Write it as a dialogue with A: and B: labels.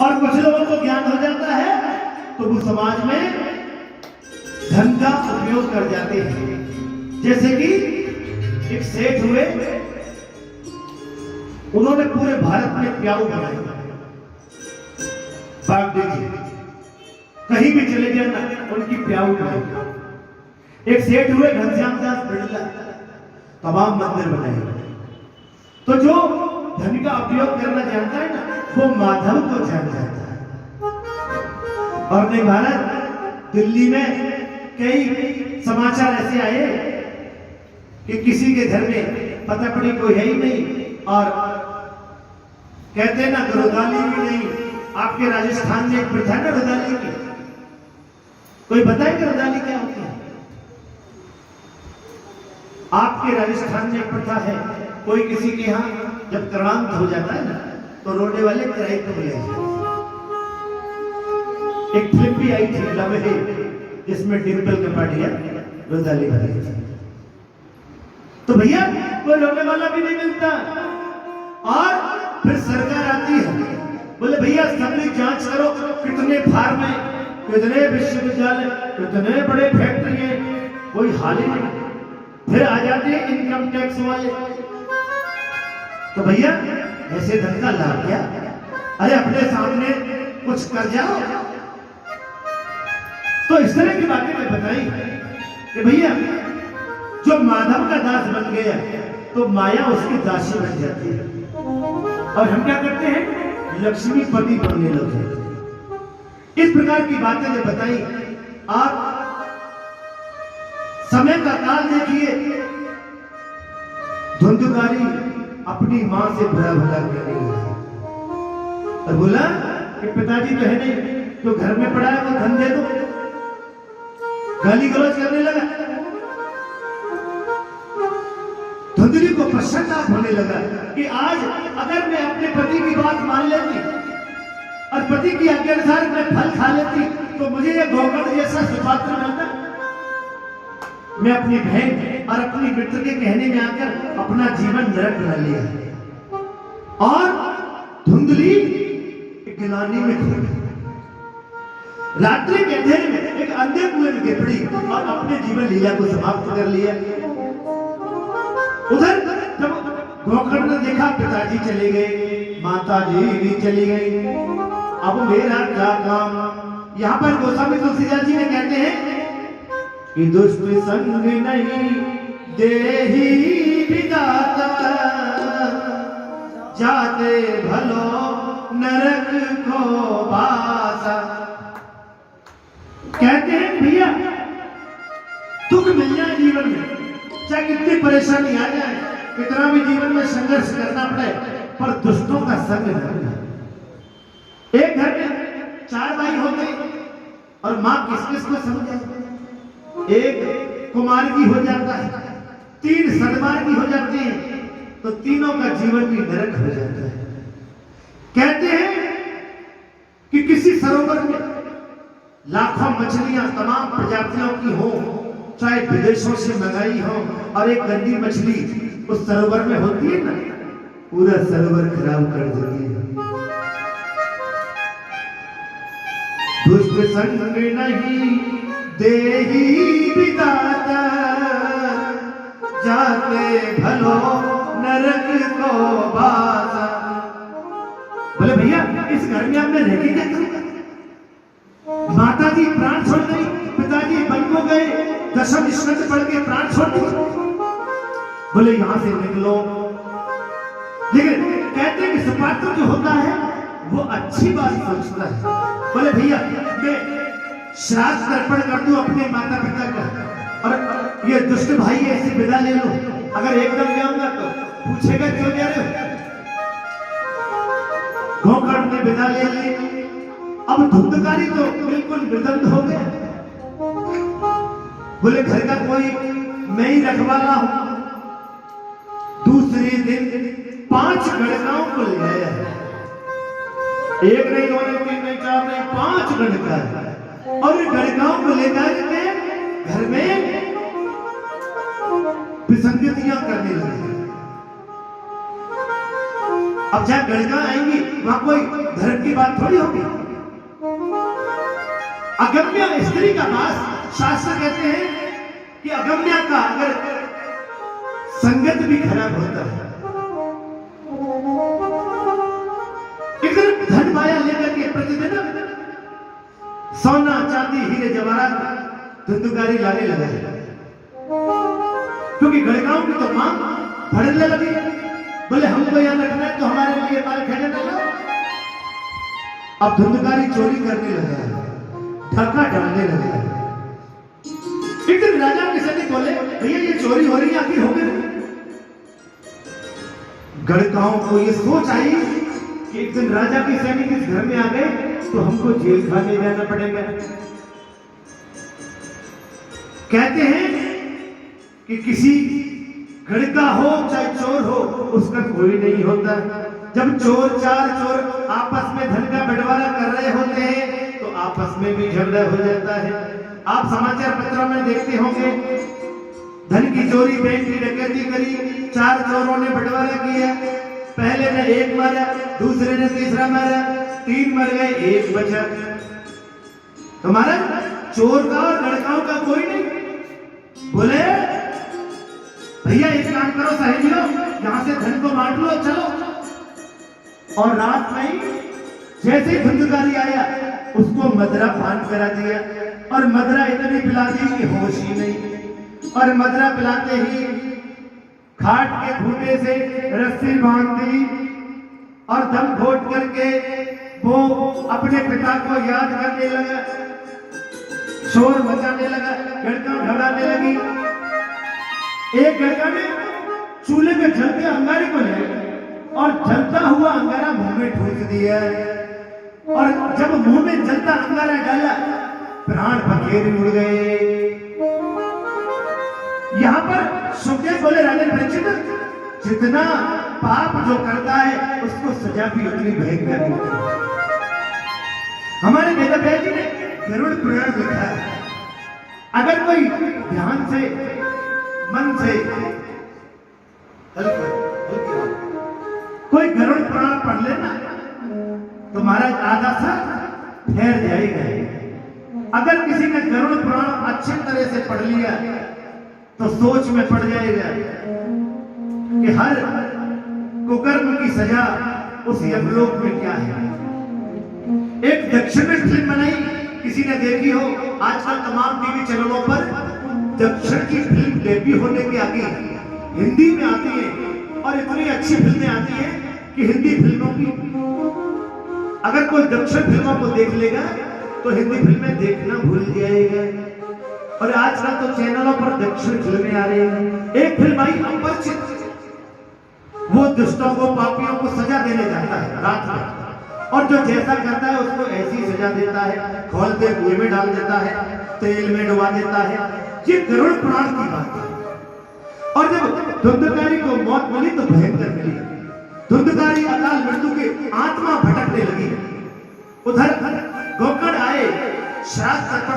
A: और कुछ लोगों को ज्ञान हो जाता है तो वो समाज में धन का उपयोग कर जाते हैं। जैसे कि एक सेठ हुए, उन्होंने पूरे भारत में प्याऊ बनाए, कहीं भी चले जाए ना उनकी प्याऊ बनाई। एक सेठ हुए घनश्याम दास बिड़ला, तमाम मंदिर बनाए। तो जो धन का उपयोग करना जानता है ना वो माधव को जान जाता है। और अपने भारत दिल्ली में कई समाचार ऐसे आए कि किसी के घर में पता पड़ी कोई है ही नहीं, और कहते हैं ना रुदाली भी नहीं। आपके राजस्थान में एक प्रथा है ना रुदाली की, कोई बताए कि रुदाली क्या होती है? आपके राजस्थान में एक प्रथा है, कोई किसी के यहाँ जब कर्णांत हो जाता है ना तो रोने वाले किराए पर ले जाते। एक फिल्म भी आई थी लव है, जिसमें डिम्पल कपाड़िया रुदाली बनाई थी। तो भैया कोई रोने वाला भी नहीं मिलता। और फिर सरकार आती है, बोले भैया सबकी जांच करो, कितने फार्म है, कितने विश्वविद्यालय, कितने बड़े फैक्ट्री है, कोई हाल ही नहीं। फिर आ जाते हैं इनकम टैक्स वाले, तो भैया ऐसे धन का लाभ क्या? अरे अपने सामने कुछ कर जाओ। तो इस तरह की बातें मैं बताई कि भैया जो माधव का दास बन गया तो माया उसकी दासी बन जाती है, और हम क्या करते हैं, लक्ष्मीपति बनने लगे। इस प्रकार की बातें जब बताई, आप समय का काल देखिए, धुंधकारी अपनी मां से बुरा भला कर रही है और बोला कि पिताजी तो है नहीं, जो घर में पड़ा है वो धन दे दो। गाली गलौज करने लगा, धुंधली को पश्चाताप होने लगा कि आज अगर मैं अपने पति की बात मान लेती और पति की आज्ञा अनुसार मैं फल खा लेती तो मुझे यह गौकर्ण जैसा सुपात्र मिलता। मैं अपनी बहन और अपनी मित्र के कहने में आकर अपना जीवन नरक बना लिया। और धुंधली गिलानी में खो गई, रात्रि के अंधेरे में एक अंधे कुएं में गिर पड़ी और अपने जीवन लीला को समाप्त कर लिया। उधर जब गोकर्ण ने देखा पिताजी चले गए, माता जी भी चली गई, अब मेरा क्या काम। यहाँ पर गोस्वामी तुलसीदास जी ने कहते हैं कि दुष्ट संग नहीं देही विधाता, जाते भलो नरक को बासा। कहते हैं भैया दुख मिल जाए जीवन में, चाहे कितनी परेशानी आ जाए, कितना भी जीवन में संघर्ष करना पड़े, पर दुष्टों का संग न करना। एक घर में 4 भाई होते और मां किस किस को समझे, एक कुमारगी हो जाता है, 3 सदमार्गी हो जाती है, तो तीनों का जीवन भी नरक हो जाता है। कहते हैं कि किसी सरोवर में लाखों मछलियां तमाम प्रजातियों की हो, चाहे विदेशों से मंगाई हो, और एक गंदी मछली उस सरोवर में होती है ना, पूरा सरोवर खराब कर देती है। दुष्ट संग नहीं देही विधाता, जाते भलो नरक को बासा। बोले भैया इस घर में हमने रह के क्या करेंगे? माता जी प्राण छोड़ गई, पिताजी वन को गए, 10 स्कंद पढ़ के प्राण छोड़ दिए। बोले यहां से निकलो। लेकिन कहते हैं कि सुपात्र जो होता है वो अच्छी बात सोचता है। बोले भैया मैं श्राद्ध तर्पण कर दूं अपने माता पिता का, और ये दुष्ट भाई ऐसी विदा ले लो, अगर एकदम जाऊंगा तो पूछेगा क्यों जा रहे हो। गोकर्ण ने विदा ले ली। अब धुंधकारी तो बिल्कुल विदग्ध हो गया। बोले घर का कोई मैं ही रखवाला हूं। दूसरे दिन 5 गणकाओं को ले आया, एक नहीं, 2 नहीं, 3 नहीं, 4 नहीं, 5 गणका। और गणकाओं को लेकर के घर में विसंगतियां करने लगे। अब जहां गणिका आएंगी वहां कोई धर्म की बात थोड़ी होगी। अगम्य स्त्री का वास, शास्त्र कहते हैं कि अगम्य का अगर संगत भी खराब होता है। इधर धन माया लेकर के प्रतिदिन सोना चांदी हीरे जवाहरात धुंधुकारी लाने लगा है, क्योंकि गणिकाओं की तो मांग बढ़ने लगी। बोले हमको यहां रखना है तो हमारे लिए माल खेने लगा। अब धुंधकारी चोरी करने लगा है, ढाका डालने लगा है। एक दिन राजा के सैनिक बोले भैया ये चोरी हो रही है, आखिर हो गई। गणिकाओं को ये सोच आई कि एक दिन राजा के सैनिक इस घर में आ गए तो हमको जेल खाने जाना पड़ेगा। कहते हैं कि किसी गणिका हो चाहे चोर हो उसका कोई नहीं होता। जब चार चोर आपस में धन का बंटवारा कर रहे होते हैं तो आपस में भी झगड़ा हो जाता है। आप समाचार पत्रों में देखते होंगे, धन की चोरी, बैंक की डकैती करी, 4 चोरों ने बंटवारा किया। पहले ने 1 मारा, दूसरे ने तीसरा मारा, 3 मर गए, 1 बचा। तुम्हारा चोर का और गणिकाओं का कोई नहीं। बोले भैया एक काम करो सहेलियों, यहां से धन को बांट लो, चलो। और रात में जैसे धुंधकारी आया उसको मदरा पान करा दिया, और मदरा इतनी पिला दी कि होश ही नहीं। और मदरा पिलाते ही खाट के खूंटे से रस्सी बांध दी और दम घोट करके वो अपने पिता को याद करने लगा, शोर मचाने लगा, गणिका ढड़ाने लगी। एक गणिका ने चूल्हे में जलते अंगारे को ले और जलता हुआ अंगारा मुंह में ठूस दिया, और जब मुंह में जलता अंगारा डाला प्राण पखेरु उड़ गए। यहां पर सुखदेव बोले राजन परीक्षित, जितना पाप जो करता है उसको सजा भी उतनी भयंकर होती है। हमारे वेद व्यास जी ने गरुड़ पुराण लिखा है, अगर कोई ध्यान से मन से कोई गरुड़ पुराण पढ़ लेना तो महाराज आधा सा ठहर जाएगा। अगर किसी ने गरुड़ पुराण अच्छी तरह से पढ़ लिया तो सोच में पड़ जाएगा कि हर कुकर्म की सजा उस यमलोक में क्या है। एक दक्षिण में फिल्म बनाई, किसी ने देखी हो, आजकल तमाम टीवी चैनलों पर दक्षिण की फिल्म डेब्यू होने के आगे हिंदी में आती है, और इतनी अच्छी फिल्में आती है कि हिंदी फिल्मों की अगर कोई दक्षिण फिल्मों को देख लेगा तो हिंदी फिल्में देखना भूल जाएगा। और आजकल तो चैनलों पर दक्षिण फिल्में आ रही हैं। एक फिल्म आई अपरिचित, वो दुष्टों को, पापियों को सजा देने जाता है रात में, और जो जैसा करता है उसको ऐसी सजा देता है, खोलते कुएं में डाल देता है, तेल में डुबा देता है। ये गरुड़ पुराण की बात है। और जब धुंधकारी को मौत मिली तो भयंकर मिली। धुंधकारी अकाल मृत्यु की आत्मा भटकने लगी। उधर गोकर्ण आए, श्राद्ध